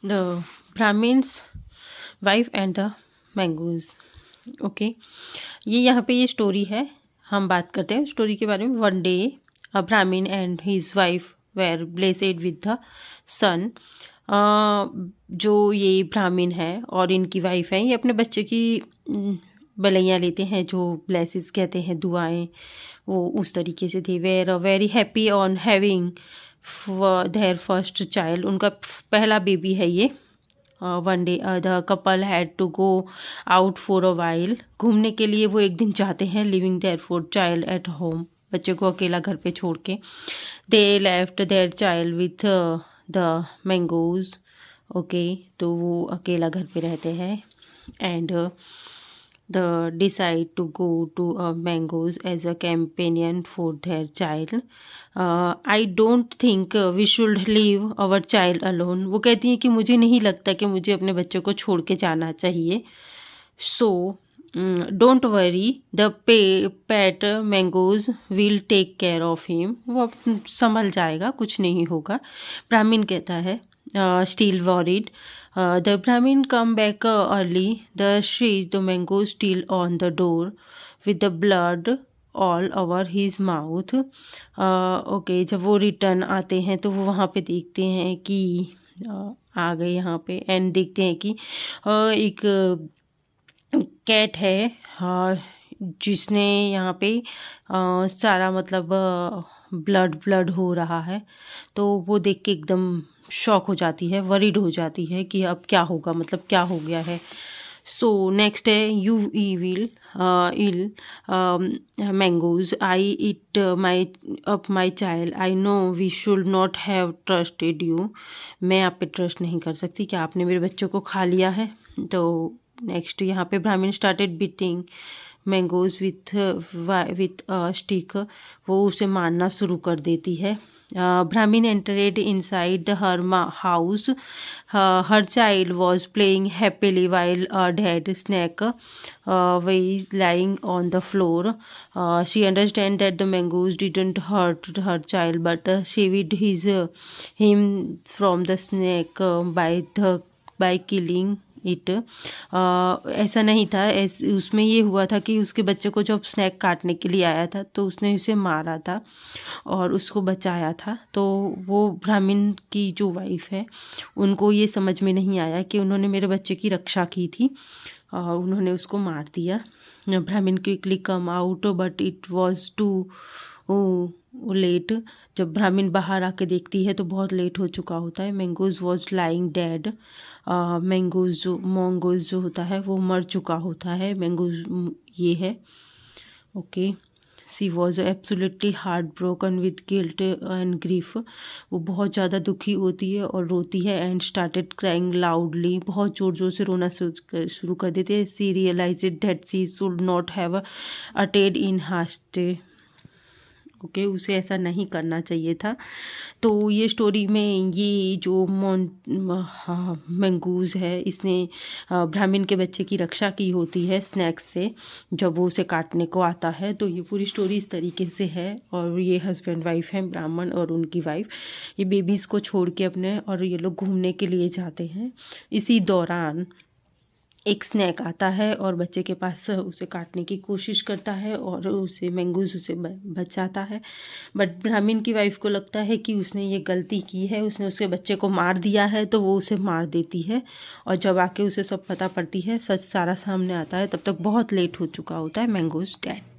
The Brahmins wife and the mongoose. Okay, ये यहाँ पे ये स्टोरी है। हम बात करते हैं स्टोरी के बारे में। One day a Brahmin and his wife were blessed with the son. जो ये ब्राह्मण है और इनकी वाइफ है, ये अपने बच्चे की भलाइयाँ लेते हैं, जो ब्लेसेस कहते हैं, दुआएं, वो उस तरीके से थे। Were very happy on having their first child. उनका पहला बेबी है ये। One day the couple had to go out for a while. घूमने के लिए वो एक दिन जाते हैं। Leaving their for child at home. बच्चे को अकेला घर पे छोड़ के। They left their child with the mongoose. Okay, तो वो अकेला घर पे रहते हैं। And the decide to go to mangoes as a companion for their child. I don't think we should leave our child alone. वो कहती हैं कि मुझे नहीं लगता कि मुझे अपने बच्चों को छोड़ के जाना चाहिए। So don't worry, the pet mongoose will take care of him. वो संभल जाएगा, कुछ नहीं होगा। ब्राह्मण कहता है स्टिल वॉरिड। द ब्राह्मण come back early. The she the mango still on the door with the blood all over his mouth. Okay, जब वो रिटर्न आते हैं तो वो वहाँ पे देखते हैं कि आ गए यहाँ पे, एंड देखते हैं कि एक कैट है जिसने यहाँ पे सारा मतलब ब्लड ब्लड हो रहा है। तो वो देख के एकदम शॉक हो जाती है, वरीड हो जाती है कि अब क्या होगा, मतलब क्या हो गया है। सो नेक्स्ट है you will ill mongoose I eat my up my child. I know we should not have trusted you. मैं आप पे ट्रस्ट नहीं कर सकती, क्या आपने मेरे बच्चों को खा लिया है। तो नेक्स्ट यहाँ पे Brahmin started beating mangoes with stick. वो उसे मारना शुरू कर देती है। Brahmin entered inside her house. Her child was playing happily while a dead snake was lying on the floor. She understand that the mangoes didn't hurt her child, but saved him from the snake by killing it. ऐसा नहीं था, उसमें ये हुआ था कि उसके बच्चे को जब स्नैक काटने के लिए आया था तो उसने उसे मारा था और उसको बचाया था। तो वो ब्राह्मण की जो वाइफ है, उनको ये समझ में नहीं आया कि उन्होंने मेरे बच्चे की रक्षा की थी और उन्होंने उसको मार दिया। Brahmin quickly come out but it was too late. जब ब्राह्मण बाहर आके देखती है तो बहुत लेट हो चुका होता है। Mangoes was lying dead. Mangoes जो होता है वो मर चुका होता है। मैंगोज ये है। Okay, she was absolutely heart broken with guilt and grief. वो बहुत ज़्यादा दुखी होती है और रोती है। And started crying loudly. बहुत ज़ोर ज़ोर से रोना शुरू कर देते हैं। She realised that she should not have acted in haste. Okay, उसे ऐसा नहीं करना चाहिए था। तो ये स्टोरी में ये जो मंगूज़ है, इसने ब्राह्मण के बच्चे की रक्षा की होती है स्नैक्स से जब वो उसे काटने को आता है। तो ये पूरी स्टोरी इस तरीके से है। और ये हस्बैंड वाइफ हैं, ब्राह्मण और उनकी वाइफ। ये बेबीज़ को छोड़ के अपने और ये लोग घूमने के लिए जाते हैं। इसी दौरान एक स्नैक आता है और बच्चे के पास उसे काटने की कोशिश करता है और उसे मैंगोज उसे बचाता है। बट ब्राह्मण की वाइफ को लगता है कि उसने ये गलती की है, उसने उसके बच्चे को मार दिया है, तो वो उसे मार देती है। और जब आके उसे सब पता पड़ती है, सच सारा सामने आता है, तब तक बहुत लेट हो चुका होता है। Mangoes dead.